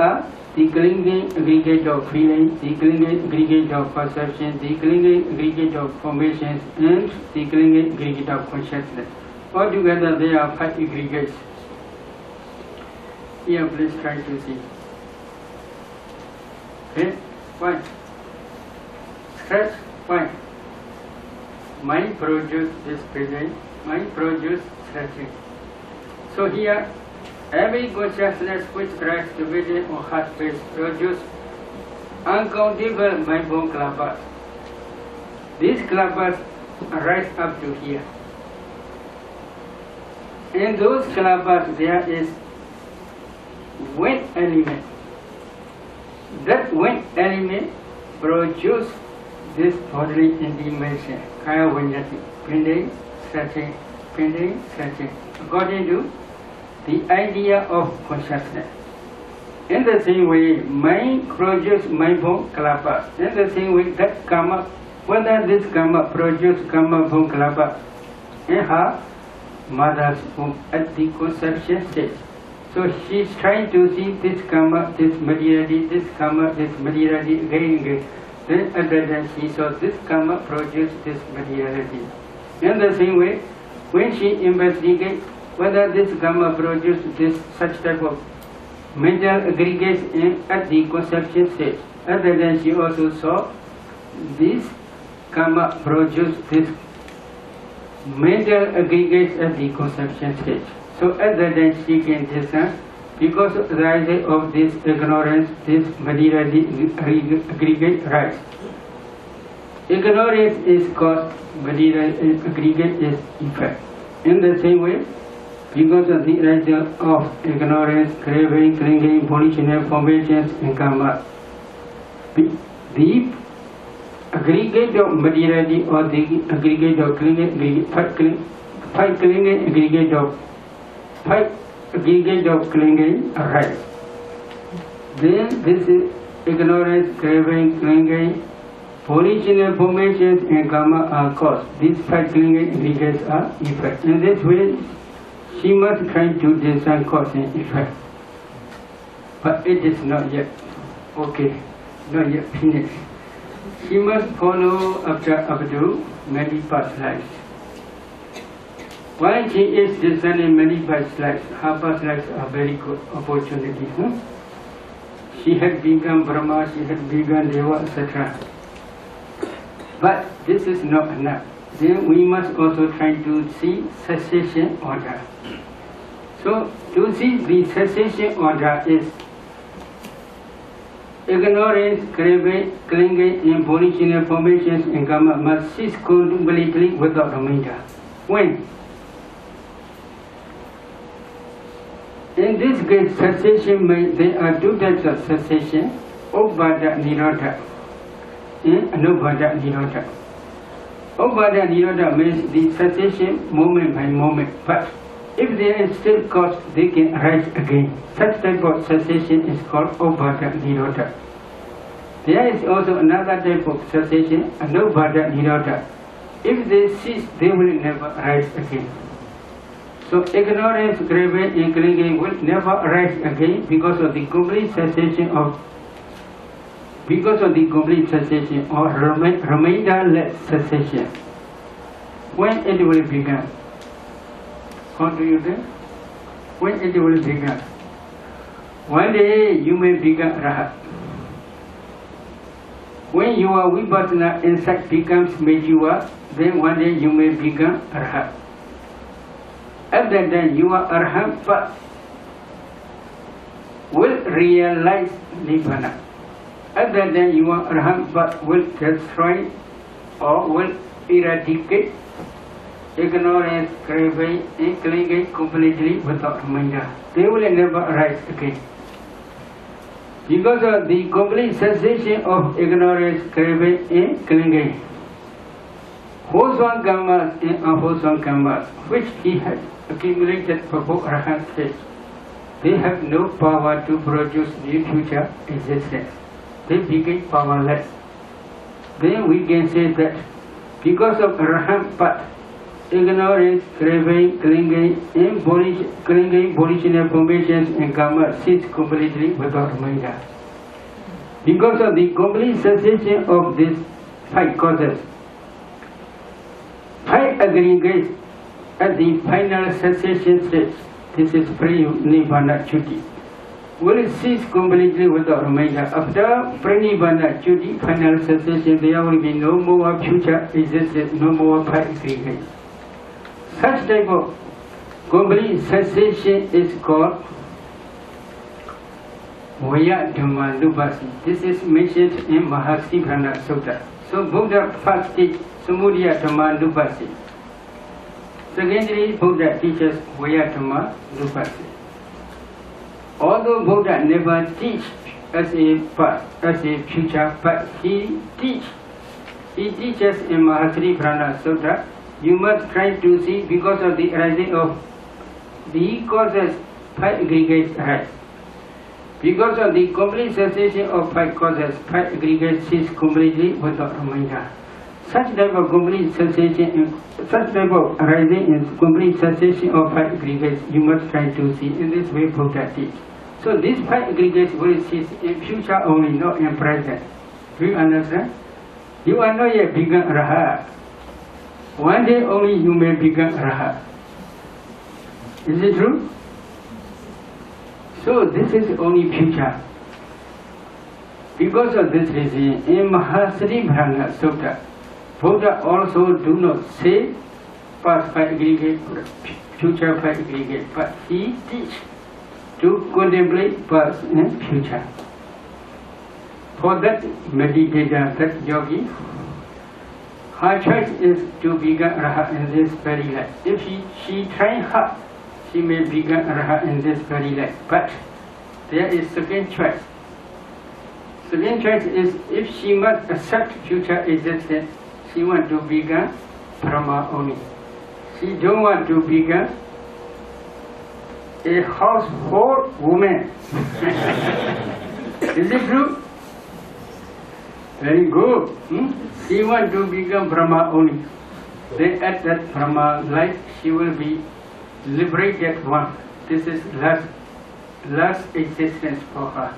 are the clinging aggregate of feeling, the clinging aggregate of perception, the clinging aggregate of formations, and the clinging aggregate of consciousness. Altogether, there are 5 aggregates. Here, please try to see. Okay, why? Stress, why? Mind produce this present, mind produce stretching. So here, every consciousness which rises to vision or heart space produce uncountable mind-born clusters. These clusters rise up to here. In those clusters there is wind element. That wind element produces this bodily intimation, kaya vinyati, bending, stretching, according to the idea of consciousness. In the same way, mind produces mind-born kalapa. In the same way, that karma, whether this karma produces karma-born kalapa in her mother's womb at the conception stage. So she is trying to see this karma, this materiality, this karma, this materiality again. Then other than she saw this karma produce this materiality. In the same way, when she investigates whether this karma produces this such type of mental aggregates at the conception stage, other than she also saw this karma produce this mental aggregates at the conception stage. So other than she can discern, because of the rise of this ignorance, this materiality aggregate rise. Ignorance is cause, material aggregate is effect. In the same way, because of the rise of ignorance, craving, clinging, volitional formations and karma, the aggregate of materiality or the aggregate of clinging, aggregate of clinging arise. Then this is ignorance, craving, clinging, original formations and karma are cause. These 5 clinging aggregates are effect. In this way, she must try to discern cause and effect. But it is not yet okay, not yet finished. She must follow up to many past lives. While she is discerning many past lives, her past lives are very good opportunity. She had become Brahma, she had become Deva, etc. But this is not enough. Then we must also try to see cessation order. So to see the cessation order is ignorance, craving, clinging, and volitional formations and karma must cease completely without remainder. When? In this case, cessation there are 2 types of cessation: Upada Nirodha and Anubhada Nirodha. Upada Nirodha means the cessation moment by moment, but if there is still cause, they can arise again. Such type of cessation is called Upada Nirodha. There is also another type of cessation, Anubhada Nirodha. If they cease, they will never arise again. So ignorance, craving, and clinging will never arise again because of the complete cessation or remainderless cessation. When it will begin? How do you do? When it will begin? One day you may become Rahat. When your Vipassana insight becomes mature, then one day you may become Rahat. Other than you are Arhat, but will realize Nibbana. Other than you are Arhat, but will destroy or will eradicate ignorance, craving, and clinging completely without remainder. They will never arise again. Because of the complete cessation of ignorance, craving, and clinging, wholesome karmas and unwholesome karmas, which he had accumulated before Arhat stage, they have no power to produce new future existence. They became powerless. Then we can say that because of Arhat path, ignorance, craving, clinging, clinging, volitional formations and karma cease completely without Maya. Because of the complete cessation of these 5 causes, 5 aggregates at the final cessation stage, this is Pranibhana Chuti, will cease completely without Maya. After Pranibhana Chuti, final cessation, there will be no more future existence, no more 5 aggregates. Such type of complete cessation is called Vayadhamanubhasi. This is mentioned in Mahasiprana Sutta. So Buddha first teaches Samudiyadhamanubhasi. Secondly, Buddha teaches Vayadhamanubhasi. Although Buddha never teaches as a past, as a future, but he teaches in Mahasiprana Sutta. You must try to see, because of the arising of the causes, 5 aggregates arise. Because of the complete cessation of 5 causes, 5 aggregates cease completely without Maya. Such type of complete cessation, such type of arising and complete cessation of 5 aggregates, you must try to see. In this way, Buddha teaches. So these 5 aggregates will cease in future only, not in present. Do you understand? You are not yet become Rahat. One day only you may become Rahat. Is it true? So this is only future. Because of this reason, in Mahasiprana Sutta, Buddha also do not say past 5 aggregate, future 5 aggregate, but he teaches to contemplate past and future. For that meditator, that yogi, her choice is to become Rahat in this very life. If she tries hard, she may become Rahat in this very life. But there is second choice. Second choice is, if she must accept future existence, she wants to become Brahma only. She don't want to become a household woman. Is it true? Very good. She wants to become Brahma only. Then at that Brahma life, she will be liberated one. This is last existence for her.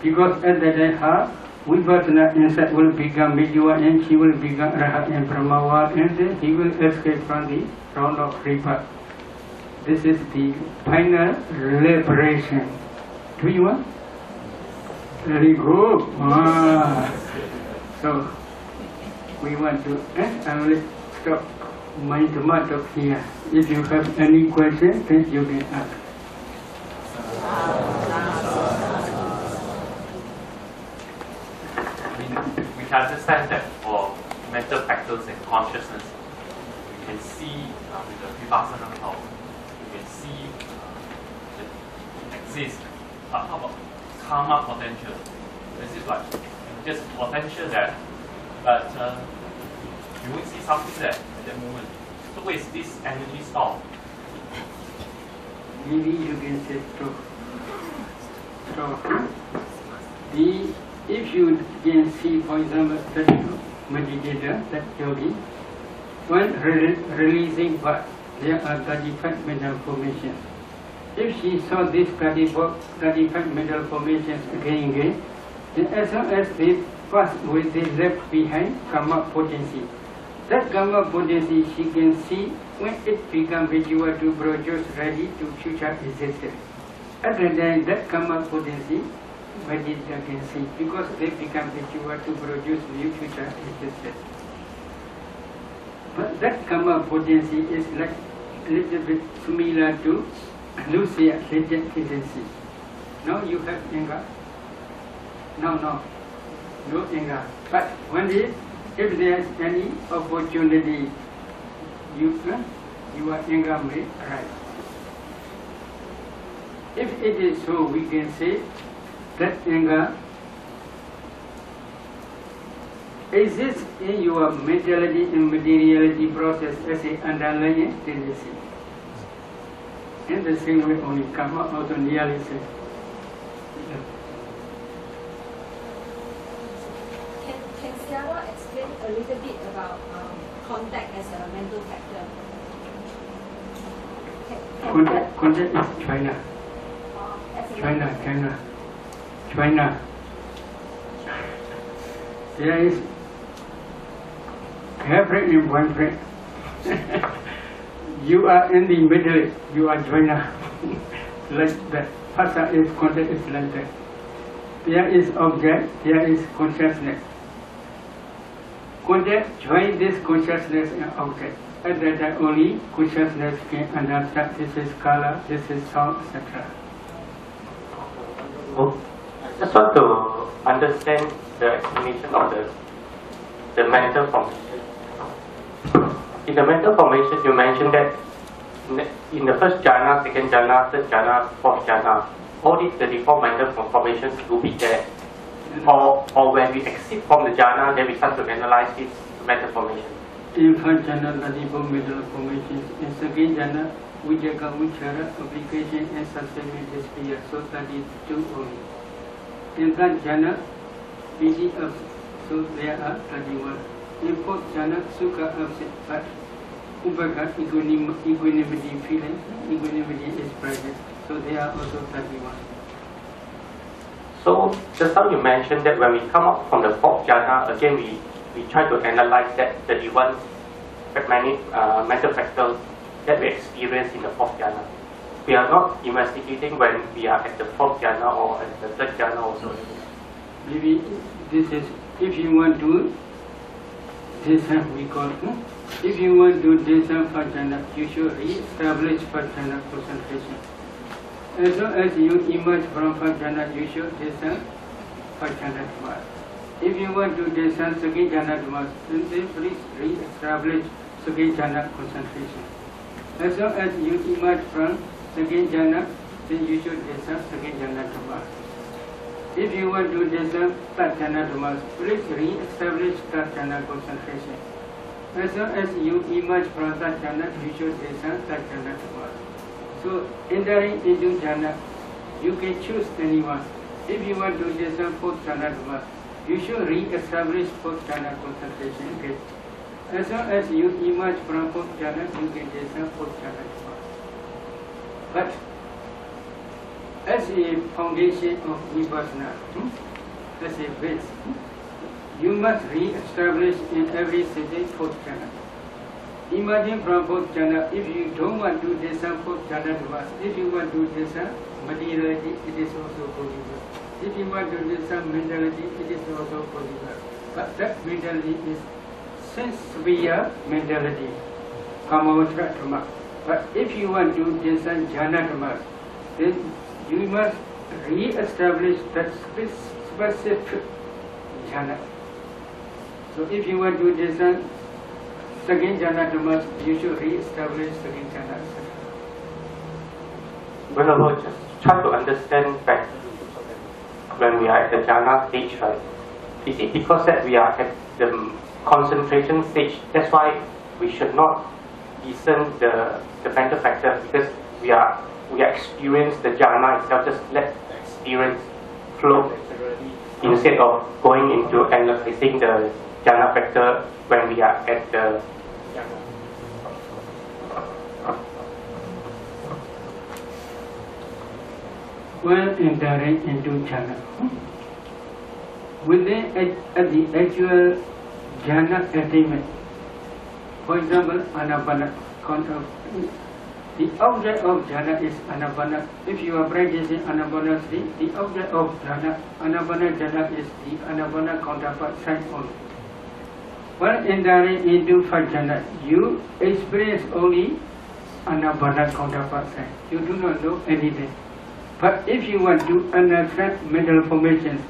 Because at that time her Vipassana insight will become Midya and she will become Rahat and Brahma, and then he will escape from the round of rebirth. This is the final liberation. Do you want? Very good. So we want to I will stop my tomato here. If you have any question, then you can ask. We can understand that for mental factors and consciousness, we can see with the Vipassana power, we can see that it exists. How about karma potential? This is like just potential there, but you will see something there at that moment. So where is this energy stored? Maybe you can say so. If you can see, for example, that meditator, that yogi, when releasing birth, there are 35 mental formations. If she saw these 35 mental formations again, then as long as they pass away, they left behind karma potency. That karma potency she can see when it becomes Vidya to produce ready to future existence. At the time, that karma potency, meditator can see, because they become Vidya to produce new future existence. But that karma potency is like a little bit similar to Lucia latent tendency. Now you have anger. No anger. But one day, if there is any opportunity, your anger may arise. If it is so, we can say that anger exists in your mentality and materiality process as an underlying tendency. In the same way, only karma also nearly says. Can Siawa explain a little bit about contact as a mental factor? Contact is China. China. There is girlfriend and boyfriend. You are in the middle, you are China. Like that. Phasa is contact is like that. There is object, there is consciousness. Contact join this consciousness and object. At that time only consciousness can understand this is color, this is sound, etc. I just want to understand the explanation of the mental formation. In the mental formation, you mentioned that in the first jhana, second jhana, third jhana, fourth jhana, all these 34 mental formations will be there. Or when we exit from the jhana, then we start to analyze this mental formation. In first jhana, 34 mental formations. In second jhana, Vijaka, Vichara, application and sustainment despair. So 32 only. In third jhana, PD up. So there are 31. In fourth jhana, Sukha absent. But Upaka, equanimity feeling, equanimity is present. So there are also 31. So just now you mentioned that when we come up from the fourth jhana, again we try to analyze that 31 mental factors that we experience in the fourth jhana. We are not investigating when we are at the fourth jhana or at the third jhana also. Maybe this is, if you want to, this we call, if you want to do this for jhana, you should re-establish for jhana concentration. As long as you emerge from jhana, you should descend for jhana dhamma. If you want to descend second jhana dhamma, then please re-establish second jhana concentration. As long as you emerge from second jhana, then you should descend second jhana dhamma. If you want to descend third jhana dhamma, please re-establish third jhana concentration. As long as you emerge from third jhana, you should descend third jhana dhamma. So, entering into jhana, you can choose anyone. If you want to descend fourth jhana dhamma, you should re-establish fourth jhana concentration. Okay. As long as you emerge from fourth jhana, you can descend fourth jhana dhamma. But as a foundation of vipassana, as a base, you must re-establish in every sitting fourth jhana. Emerging from fourth jhana, if you don't want to descend fourth jhana dhamma, if you want to descend materiality, it is also possible. If you want to descend mentality, it is also possible. But that mentality is sense-sphere mentality, kamavatra dhamma. But if you want to descend jhana dhamma, then you must re-establish that specific jhana. So if you want to descend second jhana dhamma, you should re-establish second jhana. Well, just try to understand that when we are at the jhana stage, right? Is it because that we are at the concentration stage, that's why we should not discern the mental factor, because we are experience the jhana itself, just let the experience flow instead of going into analyzing the jhana factor when we are at the jhana. When entering into jhana, within at the actual jhana attainment, for example, anapana, the object of jhana is anapana. If you are practicing anapana, the object of jhana, anapana jhana is the anapana counterpart side only. When entering into first jhana, you experience only anapana counterpart side. You do not know anything. But if you want to understand mental formations,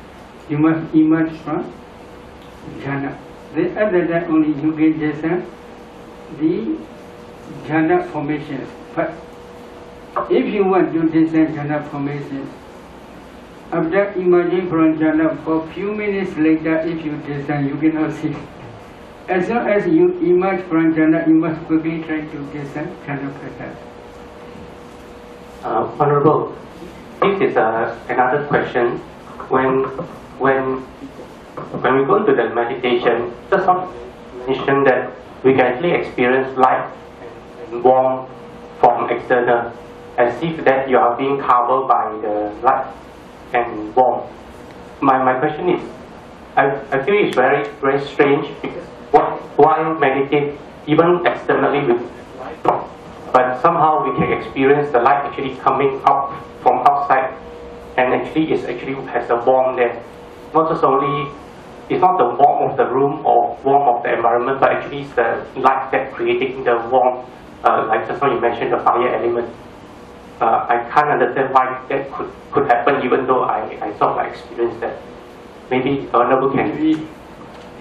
you must emerge from jhana. Then at that time only you can descend the jhana formations. But if you want to descend jhana formations, after emerging from jhana for a few minutes later, if you descend, you cannot see. As long as you emerge from jhana, you must quickly try to descend jhana pattern. Honorable, this is another question. When we go into the meditation, just mention that we can actually experience light and warmth, from external, as if that you are being covered by the light and warmth. My question is, I feel it's very, very strange because while meditate, even externally with light, but somehow we can experience the light actually coming out from outside, and actually it actually has a warmth there. Not just only, it's not the warmth of the room or warmth of the environment, but actually it's the light that creating the warmth, like just now you mentioned the fire element. I can't understand why that could happen, even though I sort of experienced that. Maybe Honorable can. Maybe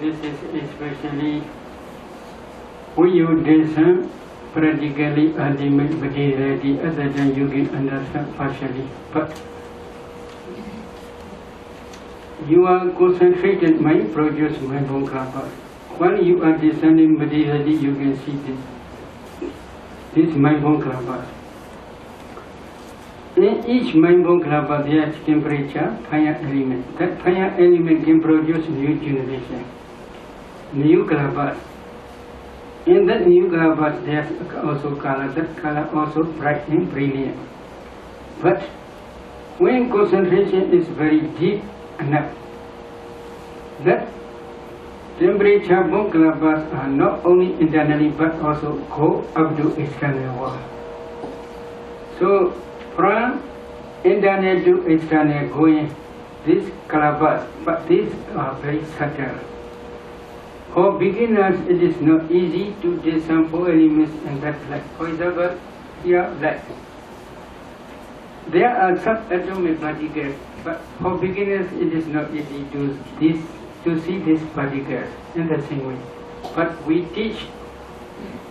this is especially when you discern practically ultimate materiality, other than you can understand partially. But your concentrated mind produces mindful karma. When you are discerning materiality, you can see this mindful karma. In each mindful karma, there is temperature, fire element. That fire element can produce new generation, new karma. In that new karma, there is also color. That color also bright and brilliant. But when concentration is very deep enough, that temperature both karmas are not only internally but also go up to external world. So from internal to external going, these karmas, but these are very subtle. For beginners, it is not easy to discern four elements in that light. For example, here light. There are subatomic particles, but for beginners, it is not easy to see these particles in the same way. But we teach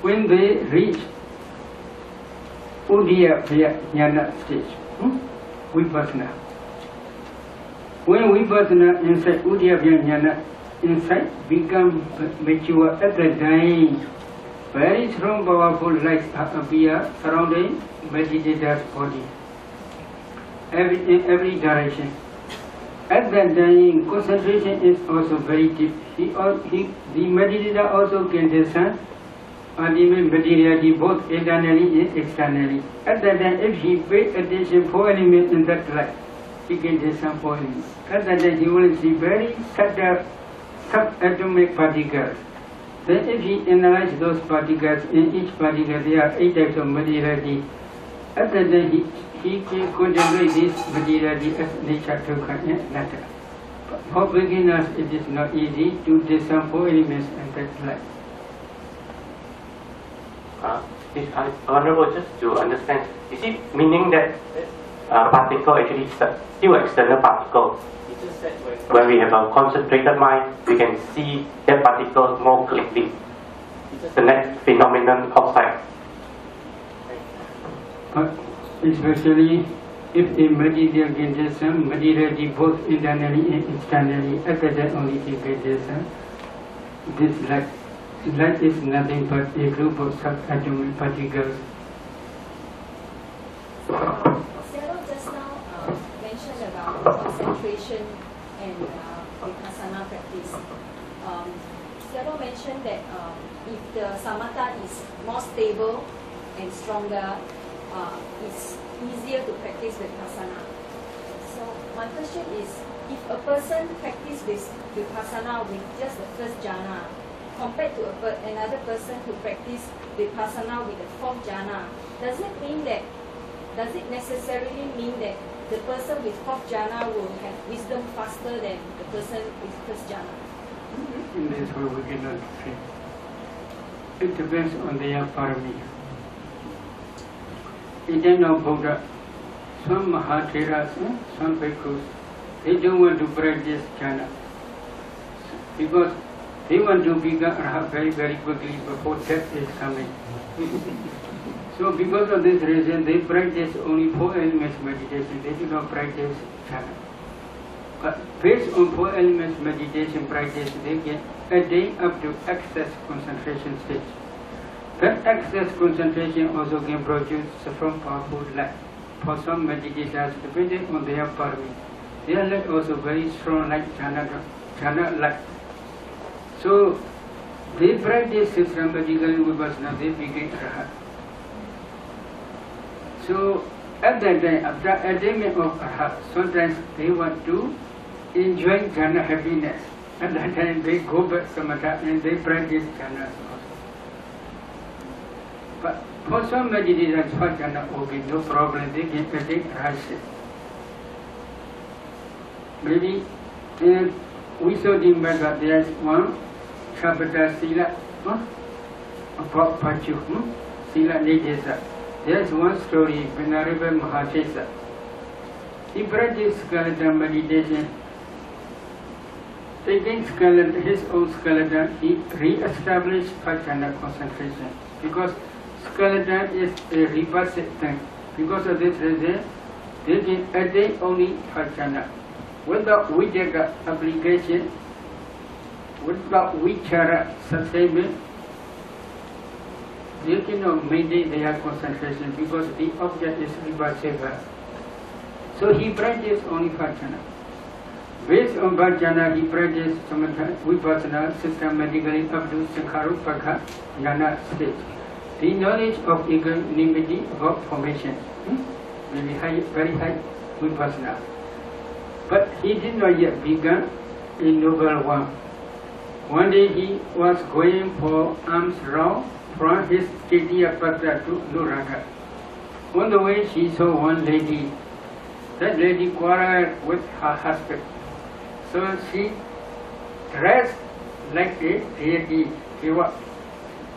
when they reach Udiyabhya Jnana stage, Vipassana. When Vipassana inside Udiyabhya Jnana, inside become mature at the time, very strong powerful lights appear surrounding meditator's body, in every direction. At that time, concentration is also very deep. The meditator also can discern ultimate materiality both internally and externally. At that time, if he pays attention four elements in that light, he can discern four elements. At that time, he will see very subtle subatomic particles. Then if he analyzes those particles, in each particle there are 8 types of materiality. At that time, he can contemplate this materiality as nature, dukkha, and matter. For beginners, it is not easy to discern four elements in that light. Honorable, just to understand, is it meaning that particle actually is still external particle? When we have a concentrated mind, we can see that particle more clearly. The next phenomenon outside. But especially if a meditator can discern materiality both internally and externally, at that only he can discern this light. Light is nothing but a group of subatomic particles. Sarah just now mentioned about concentration and vipassana practice. Sarah mentioned that if the samatha is more stable and stronger, it's easier to practice vipassana. So my question is, if a person practices vipassana with just the first jhana, compared to another person who practice vipassana with the fourth jhana, does it necessarily mean that the person with fourth jhana will have wisdom faster than the person with first jhana? In this way we cannot say. It depends on their parami. In the time of Buddha, some Mahatheras, some bhikkhus, they don't want to practice jhana because they want to become arhat very, very quickly before death is coming. So because of this reason, they practice only four elements meditation. They do not practice jhana. But based on four elements meditation practice, they can attain up to excess concentration stage. That excess concentration also can produce strong powerful light. For some meditators, depending on their parami, their light also very strong like jhana light. So they practice systematically vipassana, they become arhat. So at that time, after attainment of arhat, sometimes they want to enjoy jhana happiness. At that time they go back samatha and they practice jhana also. But for some meditators, for jhana will be no problem, they can attain rajas. Maybe we saw the matter, there is one Shabata Sila, about Pachu, Sila Nidesa. There is one story, Venerable Mahachesa. He practiced skeleton meditation. Taking skeleton, his own skeleton, he re-established Pachana concentration. Because skeleton is a repulsive thing. Because of this reason, they can attain only Pachana. Without Vijaya application, without Vichara sustainment, they cannot maintain their concentration because the object is repulsive. So he practiced only Pachana. Based on Bhajana, he practiced Samatha Vipassana systematically up to Sakharupaka Jnana stage. The knowledge of equanimity about formation, maybe high, very high Vipassana. But he did not yet begin a noble one. One day he was going for alms round from his Titiya Patra to Nuraga. On the way he saw one lady. That lady quarreled with her husband. So she dressed like a deity. She was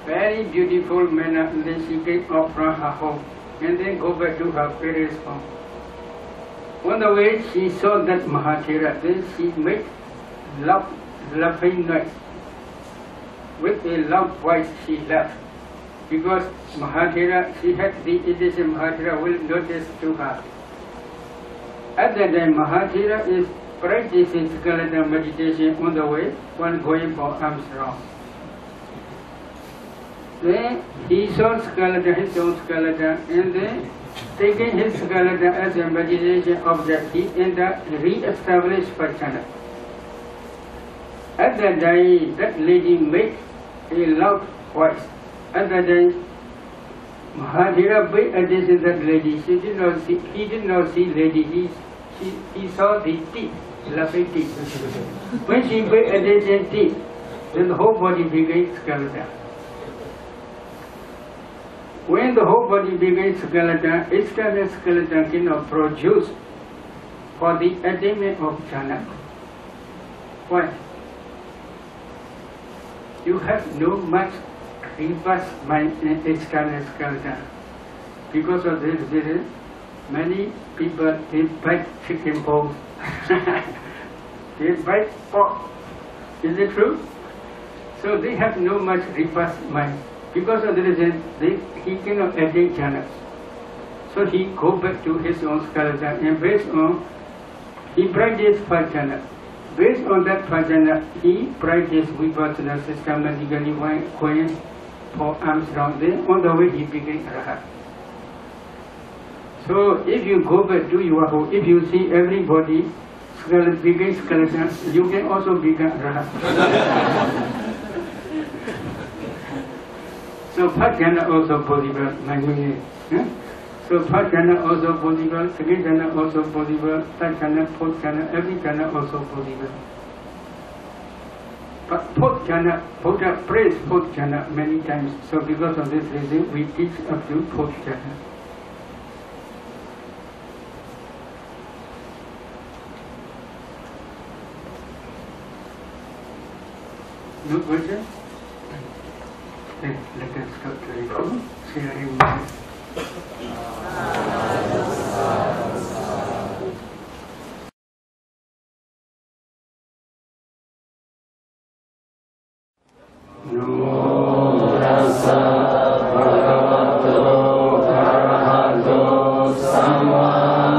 very beautiful manner, and then she came out from her home and then go back to her parents' home. On the way she saw that Mahathera, then she made laughing noise. With a loud voice she laughed. Because Mahathera, she had the illusion Mahathera will notice to her. At that time Mahathera is practicing skeleton meditation on the way when going for alms round. Then he saw skeleton, his own skeleton, and then taking his skeleton as a meditation object, he entered re-established Pachana. At that time, that lady made a loud voice. At that time, Mahathera paid attention to that lady. He did not see lady. He saw the teeth, laughing teeth. When she paid attention to teeth, then the whole body became skeleton. When the whole body became skeleton, external skeleton cannot produce for the attainment of jhana. Why? You have no much reverse mind in external skeleton. Because of this reason, many people they bite chicken bones. They bite pork. Is it true? So they have no much reverse mind. Because of the reason, he cannot attain jhana. So he go back to his own skeleton and based on, he practiced Pachana. Based on that Pachana, he practiced Vipassana systematically while going for alms round. Then on the way he became Arhat. So if you go back to your home, if you see everybody became skeleton, you can also become Arhat. So Pachana also possible, my meaning. So Pachana also possible, second jhana also possible, third jhana, fourth jhana, every jhana also possible. But fourth jhana, Buddha praised fourth jhana many times. So because of this reason, we teach up to fourth jhana. No question? Let us start to recall, sharing mind. Namo tassa bhagavato arahato samma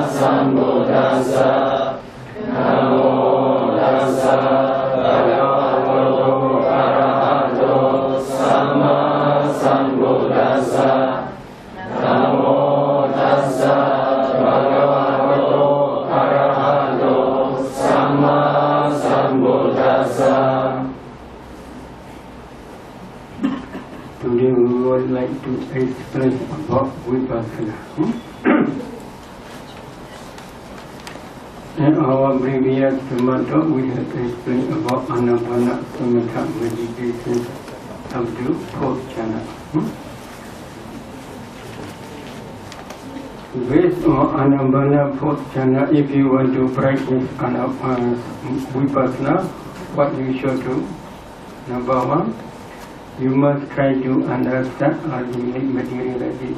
sambuddhassa. Namo tassa bhagavato arahato samma sambuddhassa. Namo tassa bhagavato arahato samma sambuddhassa. Today we would like to explain about Vipassana. our previous Samatha, we have explained about Anapana Samatha meditation up to 4th jhana. Based on Anapana 4th jhana, if you want to practice Anapana Vipassana, what you should do? Number 1, you must try to understand ultimate materiality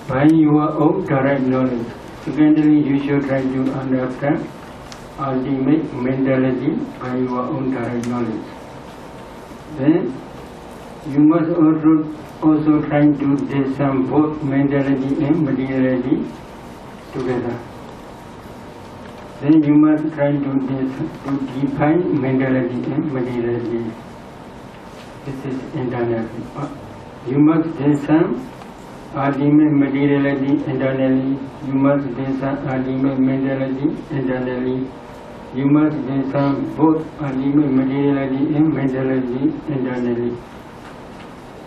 by your own direct knowledge. Secondly, you should try to understand ultimate mentality by your own direct knowledge. Then you must also try to discern both mentality and materiality together. Then you must try to define mentality and materiality. This is internally. You must discern ultimate materiality internally. You must discern ultimate mentality internally. You must discern both ultimate materiality and mentality internally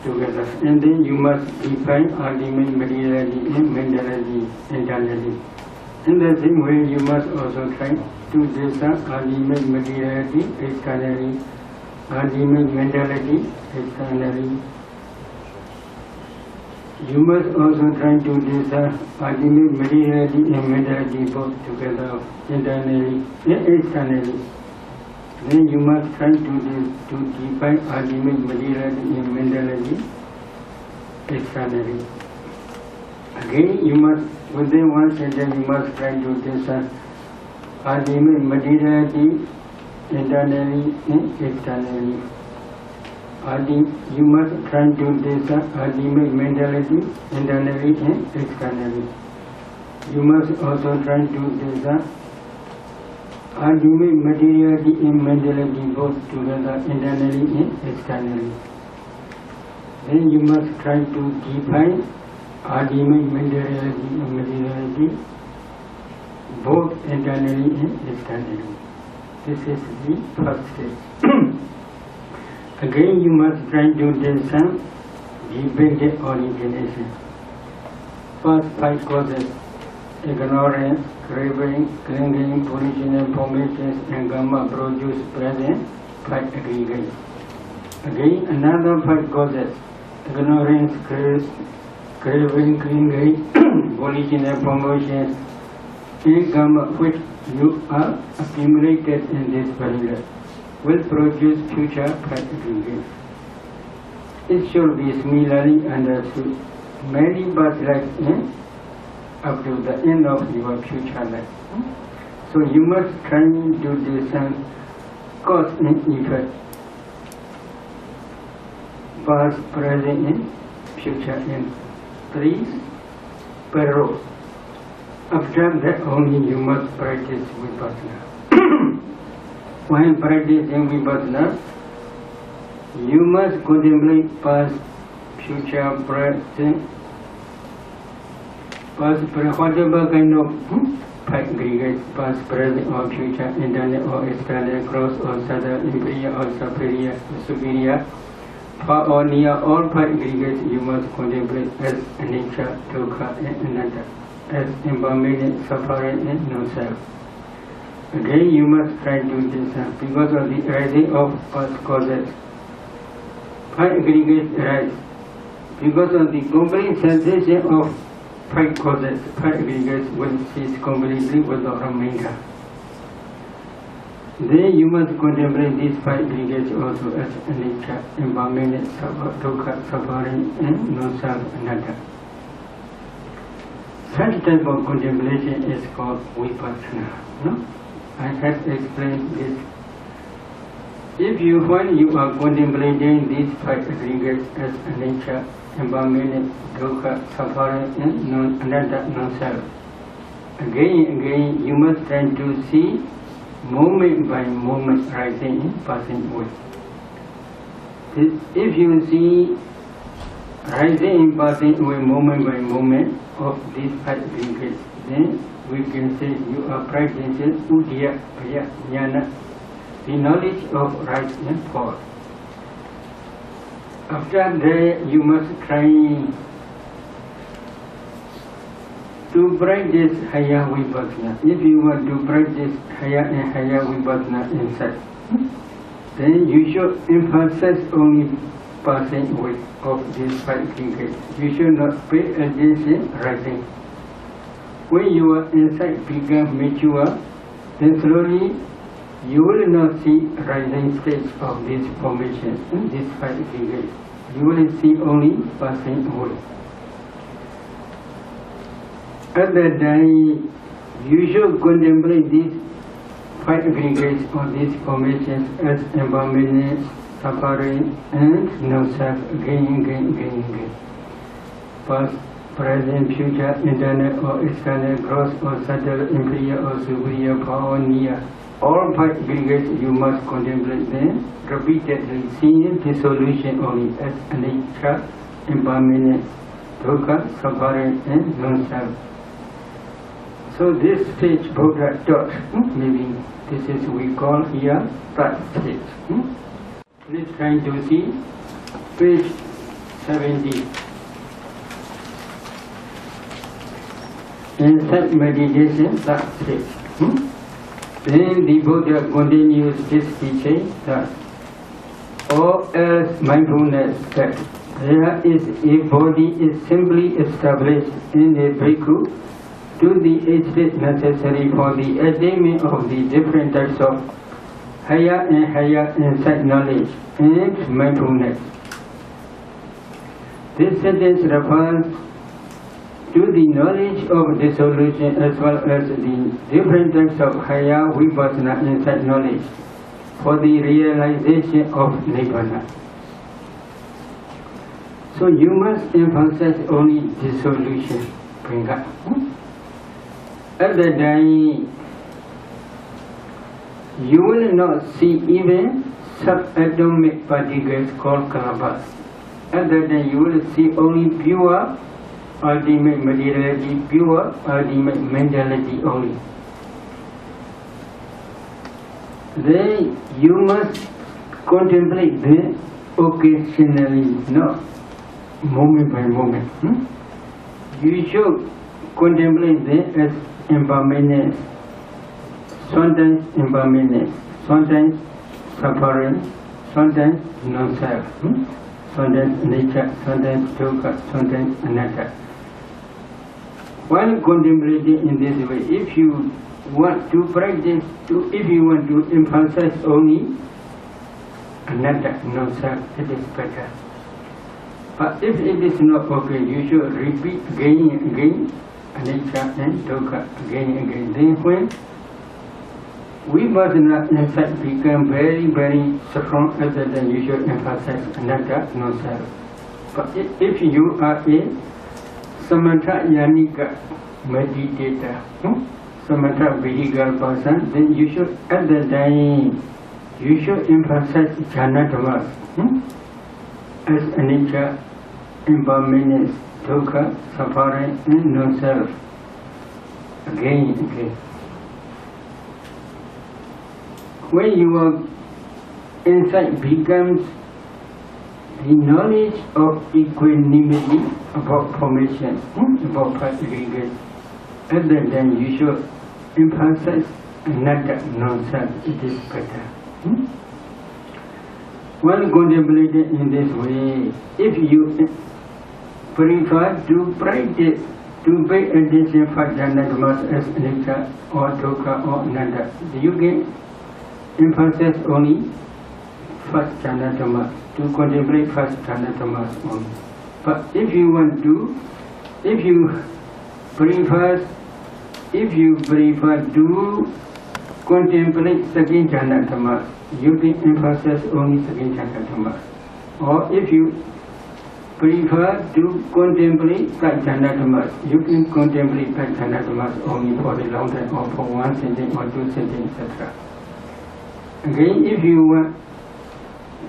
together. And then you must define ultimate materiality and mentality internally. In the same way, you must also try to discern ultimate materiality externally, ultimate mentality externally. You must also try to discern ultimate materiality and mentality both together, internally and externally. Then you must try to define ultimate materiality and mentality externally. Again, you must, within one sentence, you must try to discern ultimate materiality internally and externally. You must try to discern ultimate mentality internally and externally. You must also try to discern ultimate materiality and mentality both together, internally and externally. Then you must try to define ultimate mentality and materiality both internally and externally. This is the first stage. Again, you must try to discern dependent origination. First 5 causes: ignorance, craving, clinging, positional formations, and karma produce present 5 aggregates. Again, another 5 causes: ignorance, craving, clinging, positional formations, and karma which you are accumulated in this period will produce future 5 aggregates. It should be similarly understood. Many birth lives up to the end of your future life. So you must try to discern cause and effect, past, present, and future in 3 perils. After that only you must practice Vipassana. While practicing Vipassana, you must contemplate past, future, present, whatever kind of 5 aggregates, past, present or future, internal or external, gross or subtle, inferior or superior, far or near, all 5 aggregates you must contemplate as anicca, dukkha and anatta, as impermanent, suffering and non-self. Again, you must try to discern because of the arising of past causes. 5 aggregates arise. Because of the complete cessation of 5 causes, 5 aggregates will cease completely without remainder. Then you must contemplate these 5 aggregates also as anicca, impermanent, dukkha, suffering, and non-self, anatta. Such type of contemplation is called Vipassana. No? I have explained this. If you find you are contemplating these 5 aggregates as anicca, impermanent, dukkha, suffering, and anatta, non-self, again and again you must try to see moment by moment rising and passing away. If you see rising and passing away moment by moment of these 5 aggregates, then we can say you are practicing Udiyaya Jnana, the knowledge of rise and fall. After that, you must try to practice higher vipassana, if you want to practice higher and higher vipassana inside, then you should emphasize only passing away of these 5 fingers. You should not pay attention rising. When your insight becomes mature, then slowly you will not see rising stage of this formation, these 5 fingers. You will see only passing away. At that time, you should contemplate these 5 fingers or these formations as impermanence, suffering, and no-self, again. Past, present, future, internal or external, gross or subtle, inferior or superior, far or near. All 5 fingers you must contemplate them repeatedly, seeing dissolution only as anicca, impermanence, dukkha, suffering, and non-self. So this stage Buddha taught, maybe this is we call here third stage. Please try to see page 70. Insight meditation, third stage. Then the Buddha continues this teaching that all else mindfulness that there is a body is simply established in a bhikkhu to the extent necessary for the attainment of the different types of higher and higher insight knowledge and mindfulness. This sentence refers to the knowledge of dissolution as well as the different types of higher vipassana insight knowledge for the realization of Nibbana. So you must emphasize only dissolution. Bring up. At that time, you will not see even subatomic particles called kalabas. At that time, you will see only pure ultimate materiality, pure ultimate mentality only. Then you must contemplate them occasionally, not moment by moment. You should contemplate them as impermanence, sometimes impermanence, sometimes suffering, sometimes non-self, sometimes nature, sometimes dukkha, sometimes anatta. While contemplating in this way, if you want to practice, if you want to emphasize only anatta, non-self, it is better. But if it is not okay, you should repeat again and again, anicca and dukkha, again and again. Then when vipassana insight become very strong, at that time you should emphasize anatta, non-self. But if you are a samatha yanika meditator, samatha vehicle person, then you should, at that time, you should emphasize jhana dhammas as anicca, impermanence, dukkha, suffering, and non-self. Again. When your insight becomes the knowledge of equanimity about formation, about particles, at that time you should emphasize anatta, non-self. It is better. While contemplating in this way, if you prefer to practice, to pay attention for jhana dhammas as anicca or dukkha or anatta, you can emphasize only first jhana dhammas, to contemplate first jhana dhammas only. But if you want to, if you prefer to contemplate second jhana dhammas, you can emphasize only second jhana dhammas. Or if you prefer to contemplate third jhana dhammas, you can contemplate third jhana dhammas only for a long time, or for 1 sentence or 2 sentences, etc. Again, if you want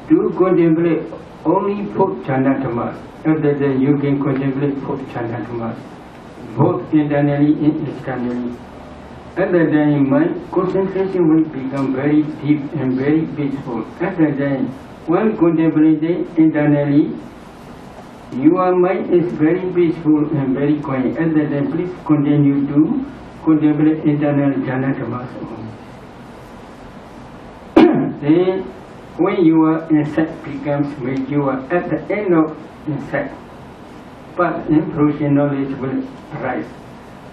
to contemplate only 4th jhana dhammas, at that time you can contemplate 4th jhana dhammas, both internally and externally. At that time, my concentration will become very deep and very peaceful. At that time, while contemplating internally, Your mind is very peaceful and very quiet. At that time, please continue to contemplate internal jhana dhammas. Then, when your insight becomes mature, at the end of insight, path and fruition knowledge will arise.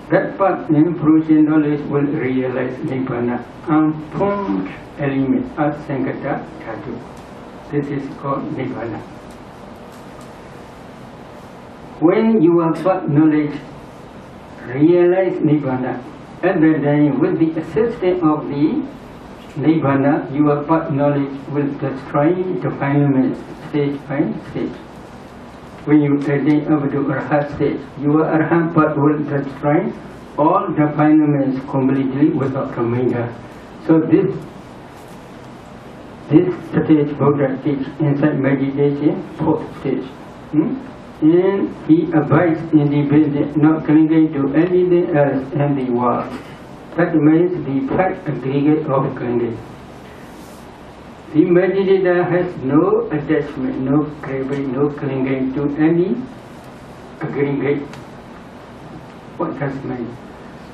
That path and fruition knowledge will realize Nibbana, unformed element, Asankata Dhatu. This is called Nibbana. When your path knowledge realize Nibbana, at that time, with the assistance of the Nibbana, your path knowledge will destroy the defilements stage by stage. When you attain up to Arhat stage, your Arhat path will destroy all defilements completely without remainder. So this stage Buddha teach inside meditation, fourth stage. And he abides independent, not clinging to anything else in the world. That means the fact aggregate of clinging. The meditator has no attachment, no craving, no clinging to any aggregate. What does mean?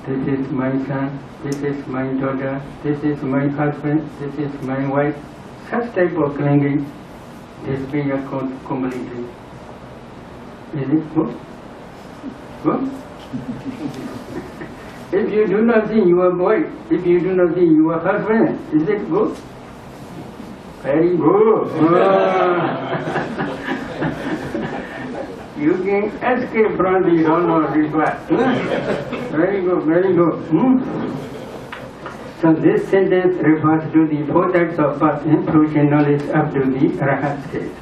This is my son, this is my daughter, this is my husband, this is my wife. Such type of clinging, disappear completely. Is it good? Good? If you do not see your boy, if you do not see your husband, is it good? Very good. You can escape from the wrong or this one. Very good, very good. So this sentence refers to the four types of path and fruition knowledge up to the Rahat stage.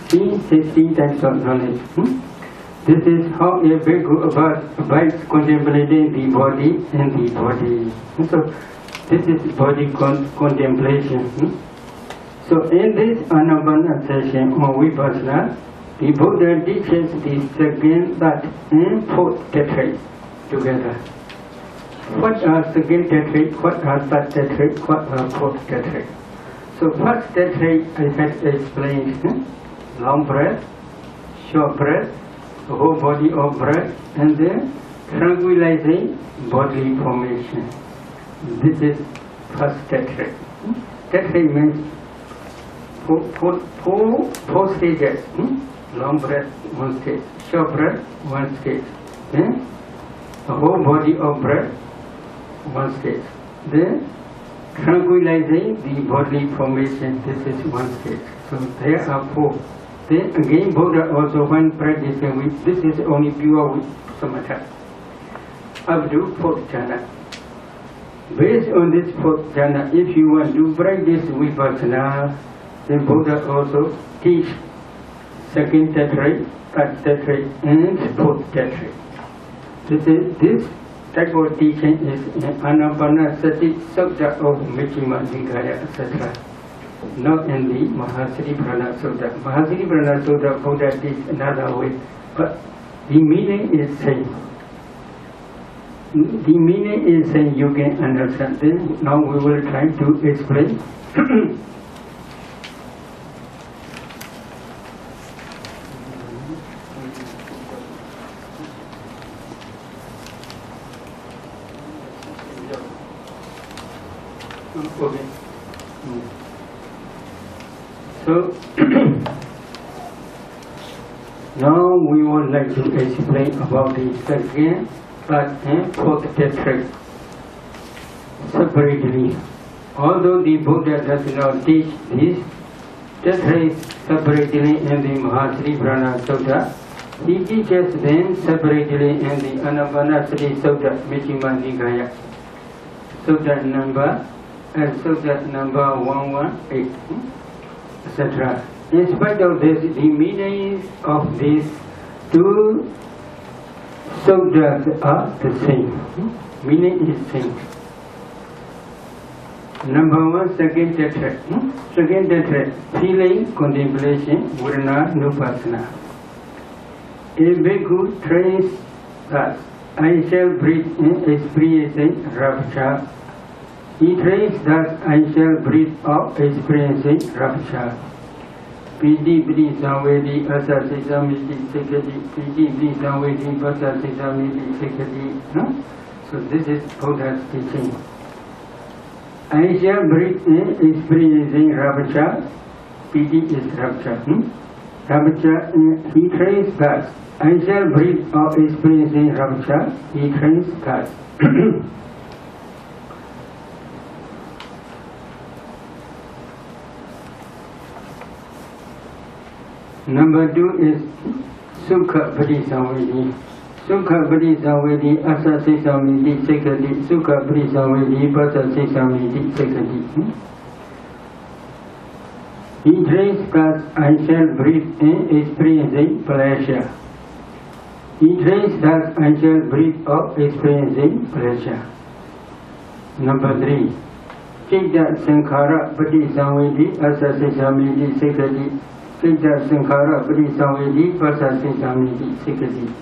See 16 types of knowledge. This is how a bhikkhu abides contemplating the body and the body. So this is body contemplation. So in this Anapana session on Vipassana, the Buddha teaches the second, third and fourth tetrad together. What are second tetrad, what are third tetrad, what are fourth tetrad? So first tetrad I had explained, long breath, short breath, the whole body of breath, and then tranquilizing bodily formation. This is first tetrad. Tetrad means four stages. Long breath, one stage. Short breath, one stage. Then the whole body of breath, one stage. Then tranquilizing the bodily formation. This is one stage. So there are four. Then again, Buddha also when practicing with this is only pure samatha. Up to fourth jhana. Based on this fourth jhana, if you want to practice vipassana, then Buddha also teach second tetrad, third tetrad, and fourth tetrad. This type of teaching is Anapanasati Sutta of Majjhima Nikaya, etc. Not in the Mahasatiparana Sutta. Mahasatiparana Sutta, Buddha teaches another way, but the meaning is same. The meaning is same, you can understand. Then now we will try to explain. Okay. So now we would like to explain about the second, third and fourth tetrad separately. Although the Buddha does not teach this tetrad separately in the Mahasatiparana Sutta, he teaches them separately in the Anapanasati Sutta, Majjhima Nikaya. Sutta number and Sutta number 118, etc. In spite of this, the meanings of these two suttas are the same. Meaning is same. Number one, second tetrad. Second tetrad, feeling, contemplation, Virana, Nupassana. A bhikkhu trains thus, I shall breathe in experiencing rapture. He trains thus, I shall breathe out experiencing rapture. Piti Piti Samvedi Asa Sisamiti Sikati, Piti Piti Samvedi Asa Sisamiti Sikati. So this is Buddha's teaching. I shall breathe in experiencing rapture. Piti is rapture. Rapture, he trains thus. I shall breathe out experiencing rapture. He trains thus. Number 2 is Sukha Padisamvedi. Sukha Padisamvedi Asa Sisamiti Sikati. Sukha Padisamvedi Asa Sisamiti Sikati. He trains thus, I shall breathe in experiencing pleasure. He trains thus, I shall breathe out experiencing pleasure. Number 3. Chitta Sankhara Padisamvedi Asa Sisamiti Sikati. Chitta Sankhara Padisamvedi Asa Sisamiti Sikati.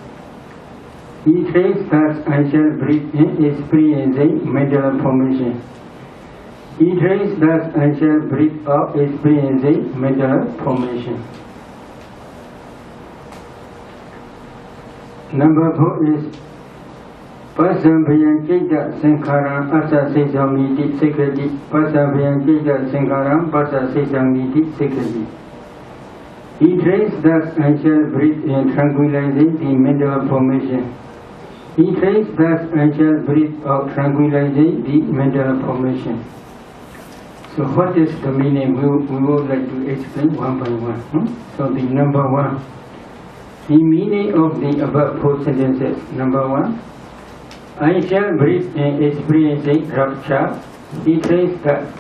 He trains thus, I shall breathe in experiencing mental formation. He trains thus, I shall breathe out experiencing mental formation. Number 4 is Pasambhayan Chitta Sankharam Asa Sisamiti Sikati. Pasambhayan Chitta Sankharam Asa Sisamiti Sikati. He trains thus, I shall breathe in tranquilizing the mental formation. He trains thus, I shall breathe out tranquilizing the mental formation. So what is the meaning? We would like to explain one by one. So the number 1, the meaning of the above 4 sentences. Number 1, I shall breathe in experiencing rapture. He trains thus.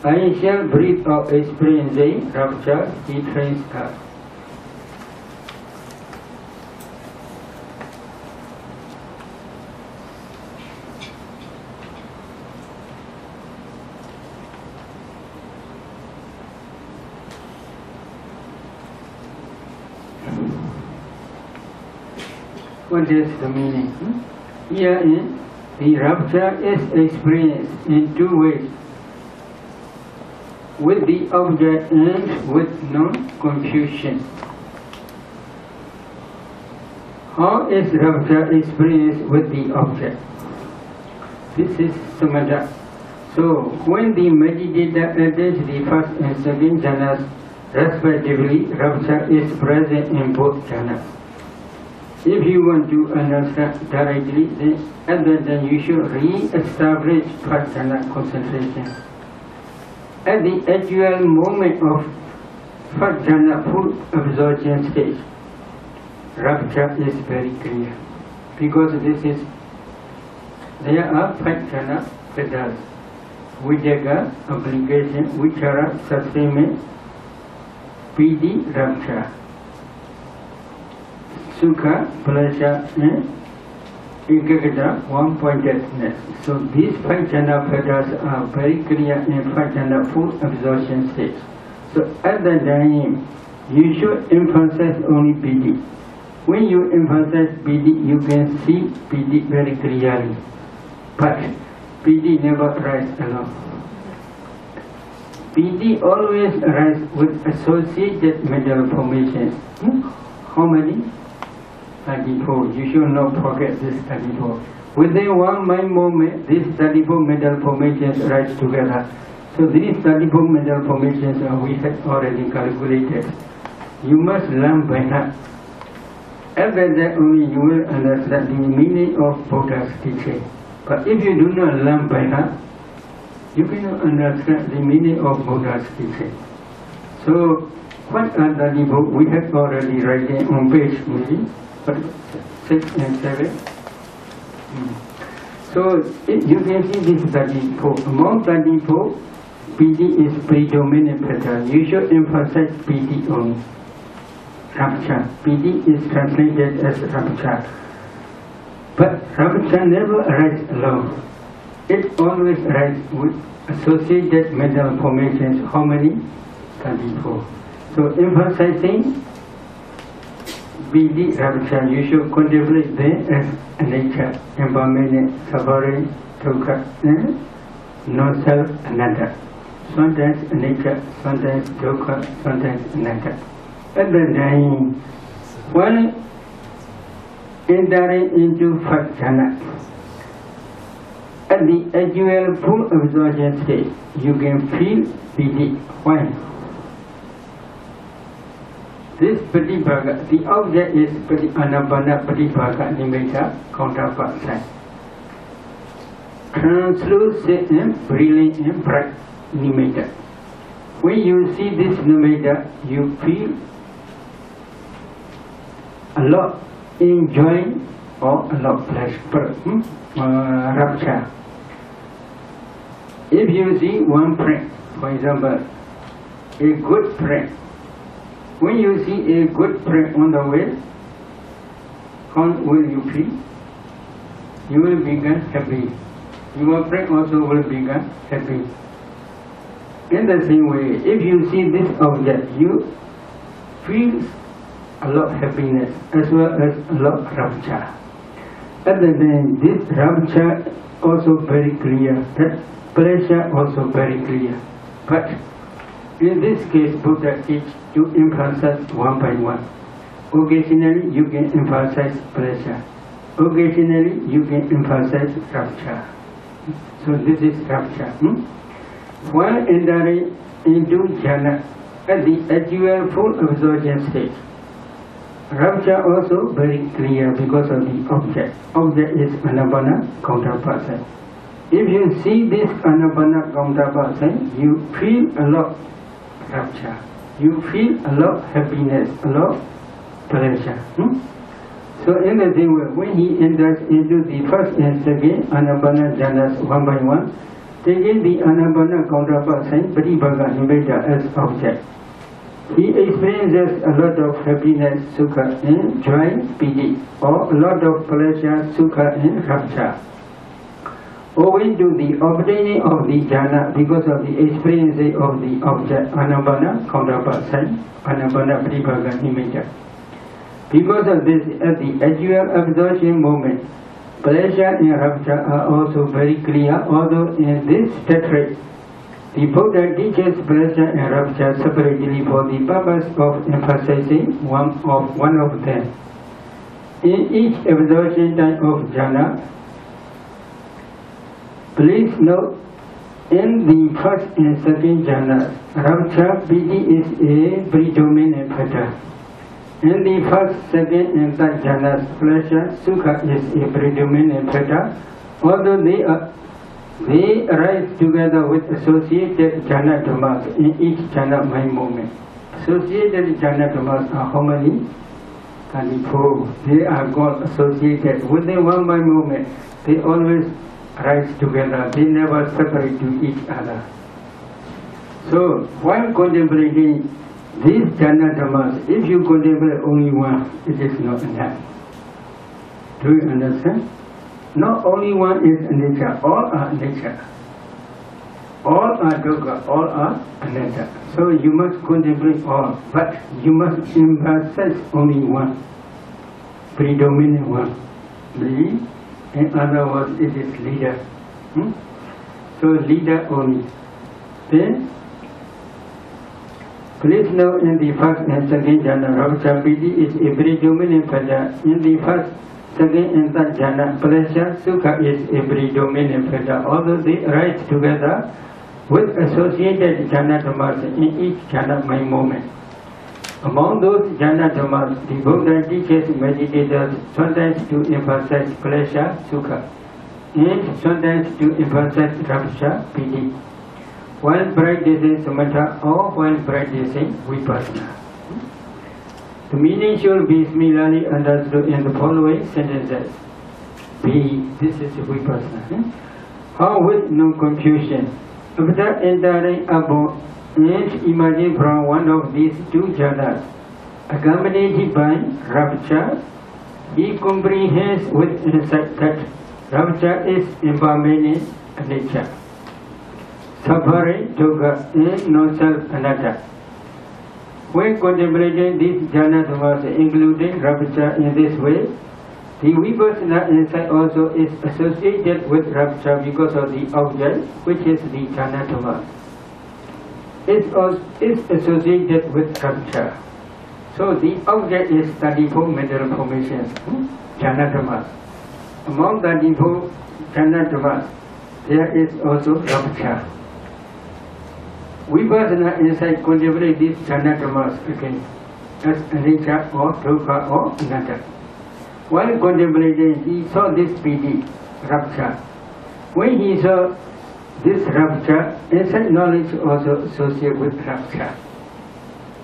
I shall breathe out experiencing rapture. He trains thus. What is the meaning? Herein, the rapture is experienced in 2 ways. With the object and with non-confusion. How is rapture experienced with the object? This is samatha. So, when the meditator attains the first and second jhanas, respectively, rapture is present in both jhanas. If you want to understand directly, then at that time you should re-establish first jhana concentration. At the actual moment of first jhana full absorption stage, rapture is very clear. Because there are 5 jhana petals: Vijaka, application, Vichara, sustainment, Piti, rapture, Sukha, pleasure, and Ekagata, one-pointedness. So these 5 jhana petals are very clear in 5 jhana full absorption stage. So at that time, you should emphasize only Piti. When you emphasize Piti, you can see Piti very clearly. But Piti never arises alone. Piti always arises with associated mental formations. How many? 34. You should not forget this 34. Within one mind moment, these 34 mental formations rise together. So these 34 mental formations we have already calculated. You must learn by heart. After that only you will understand the meaning of Buddha's teaching. But if you do not learn by heart, you cannot understand the meaning of Buddha's teaching. So what are 34? We have already written on page maybe. 6 and 7. So you can see this 34. Among 34, Piti is predominant pattern. You should emphasize Piti only. Rapture. Piti is translated as rapture. But rapture never arises alone. It always arises with associated mental formations. How many? 34. So emphasizing Piti, rapture, you should contemplate them as nature, impermanent, suffering, dukkha, no self, another. sometimes anicca, sometimes dukkha, sometimes anatta. At the time, when entering into first jhana, at the actual full absorption state, you can feel piti. Why? This patibhaga, the object is anapana patibhaga nimitta counterpart sign. Translucent and brilliant and bright nimitta. When you see this nimitta, you feel a lot enjoying or a lot pleasure, rapture. If you see one friend, for example, a good friend, when you see a good friend on the way, how will you feel? You will become happy. Your friend also will become happy. In the same way, if you see this object, you feel a lot of happiness as well as a lot of rapture. At the time, this rapture also very clear, that pleasure also very clear. But in this case, Buddha teaches to emphasize one by one. Occasionally, you can emphasize pleasure. Occasionally, you can emphasize rapture. So this is rapture. While entering into jhana, at the actual full absorption stage, rapture also very clear because of the object. Object is anapana counterpart sign. If you see this anapana counterpart sign, you feel a lot rapture. You feel a lot happiness, a lot pleasure. So in the same way, when he enters into the first and second anapana jhanas one by one, taking the anapana counterpart sign, patibhaga nimitta as object, he experiences a lot of happiness, sukha, and joy, piti, or a lot of pleasure, sukha, and rapture. Owing to the obtaining of the jhana because of the experience of the object, anapana counterpart sign, anapana patibhaga nimitta. Because of this, at the actual absorption moment, pleasure and rapture are also very clear, although in this tetrad, the Buddha teaches pleasure and rapture separately for the purpose of emphasizing one of them. In each absorption time of jhana, please note, in the first and second jhanas, rapture, piti is a predominant factor. In the first, second and third jhanas, pleasure, sukha is a predominant factor, although they arise together with associated jhana dhammas in each jhana mind moment. Associated jhana dhammas are how many? 24. They are called associated. Within one mind moment, they always rise together. They never separate to each other. So, while contemplating these jhana dhammas, if you contemplate only one, it is not enough. Do you understand? Not only one is anicca, all are anicca. All are dukkha, all are anatta. So you must contemplate all, but you must emphasize only one, predominant one. In other words, it is leader. So leader only. Then, please know in the first and second jhana, rapture, piti is a predominant factor. In the first, second and third jhana, pleasure, sukha is a predominant factor, although they arise together with associated jhana dhammas in each jhana mind moment. Among those jhana dhammas, the Buddha teaches meditators sometimes to emphasize pleasure, sukha, and sometimes to emphasize rapture, piti, while practicing samatha or while practicing vipassana. The meaning should be similarly understood in the following sentences. This is vipassana. How with no confusion, after entering above and emerging from one of these two jhanas, accompanied by rapture, he comprehends with insight that rapture is impermanent nature, suffering, dukkha, and non-self anatta. When contemplating these jhana dhammas, including rapture in this way, the vipassana insight also is associated with rapture because of the object, which is the jhana dhammas. is associated with rapture. So the object is 34 mental formations, jhana dhammas. Among 34 jhana dhammas, there is also rapture. Vipassana insight contemplate these jhana dhammas again as anicca or dukkha or anatta. While contemplating, he saw this piti, rapture. When he saw this rapture, insight knowledge also associated with rapture.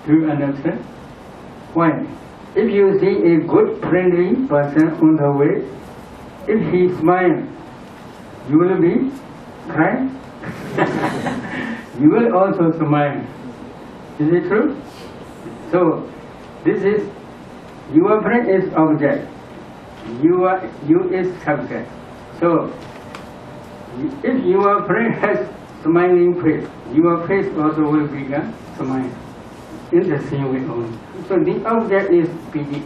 Do you understand? Why? If you see a good friendly person on the way, if he smiles, you will be crying. You will also smile. Is it true? So, this is, your friend is object. You is subject. So, if your friend has smiling face, your face also will become smiling. In the same way only. So the object is piti.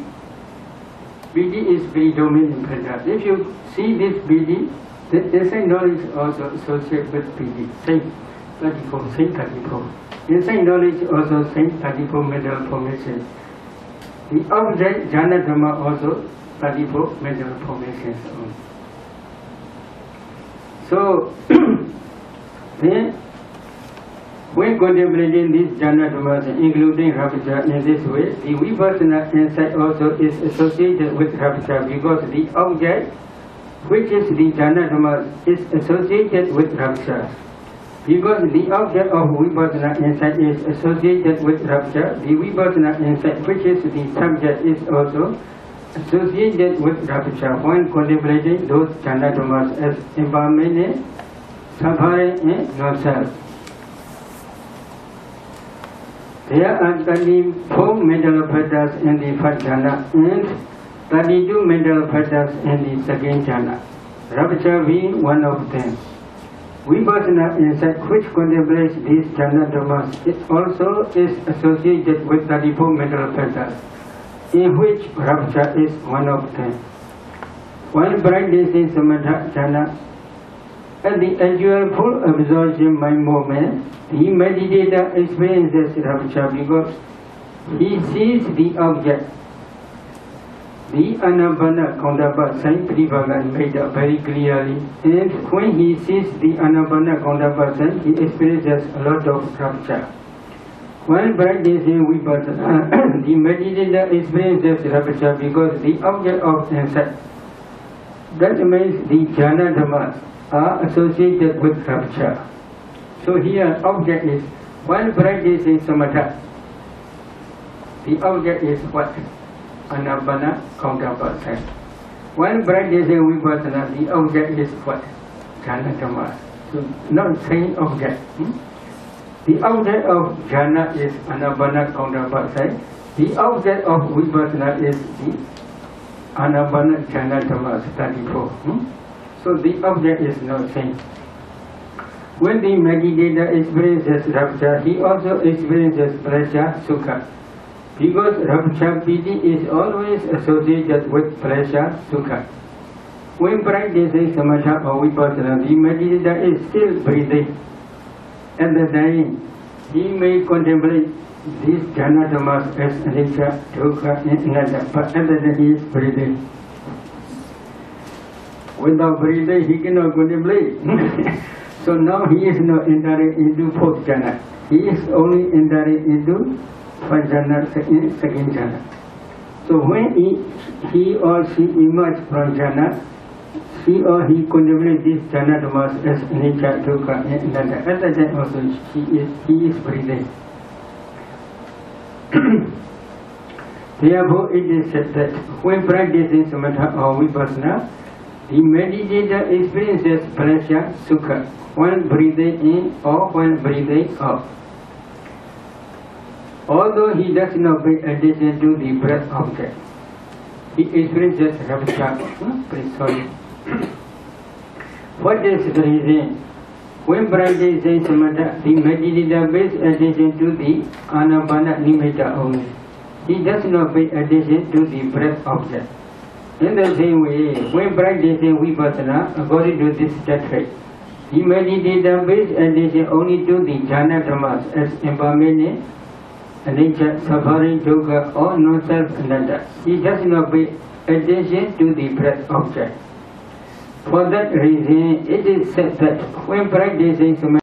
Piti is predominant present. If you see this piti, the insight knowledge also associated with piti. Same 34, same 34. Insight knowledge also same 34 mental formations. The object jhana dhamma also 34 mental formations only. So then when contemplating these jhana dhammas, including rapture in this way, the vipassana insight also is associated with rapture because the object, which is the jhana dhammas, is associated with rapture. Because the object of vipassana insight is associated with rapture, the vipassana insight, which is the subject, is also associated with rapture when contemplating those jhana dhammas as impermanent, suffering, and non-self. There are 34 mental factors in the first jhana and 32 mental factors in the second jhana, rapture being one of them. Vipassana insight, which contemplates these jhana dhammas, it also is associated with 34 mental factors, in which rapture is one of them. While practicing samatha jhana, at the actual full absorption mind movement, the meditator experiences rapture because he sees the object. The Anapana Kaundapa sign Tribhaga made up very clearly, and when he sees the Anapana Kaundapa sign, he experiences a lot of rapture. While practicing vipassana, the meditator experiences rapture because the object of insight, that means the jhana dhammas, are associated with rapture. So here object is, while practicing samatha, the object is what? Anapana Kaundapa sign. While practicing vipassana, the object is what? Jhana dhammas. So not same object. The object of jhana is Anapana Kaundapa sign. The object of vipassana is the Anapana jhana dhammas 34. So the object is not same. When the meditator experiences rapture, he also experiences pleasure, sukha. Because rapture piti is always associated with pleasure, sukha. When practicing samatha or vipassana, the meditator is still breathing. At the time, he may contemplate these jhana dhammas as anicca, dukkha, and anatta, but at the time he is breathing. Without breathing, he cannot contemplate. So now he is not entering into fourth jhana. He is only entering into first jhana, second jhana. So when he or she emerges from jhana, she or he contemplates this jhana dhammas as anicca, dukkha, and anatta. At that time also he is breathing. Therefore, it is said that when practicing samatha or vipassana, the meditator experiences pleasure, sukha, when breathing in or when breathing out. Although he does not pay attention to the breath object, he experiences rapture. What is the reason? When practicing samatha, the meditator pays attention to the anapana nimitta only. He does not pay attention to the breath object. In the same way, when practicing vipassana, according to this tetrad, He meditated based attention only to the jhana dhammas as impermanent, nature, suffering, dukkha, or non-self anatta. He does not pay attention to the breath object. For that reason, it is said that when practicing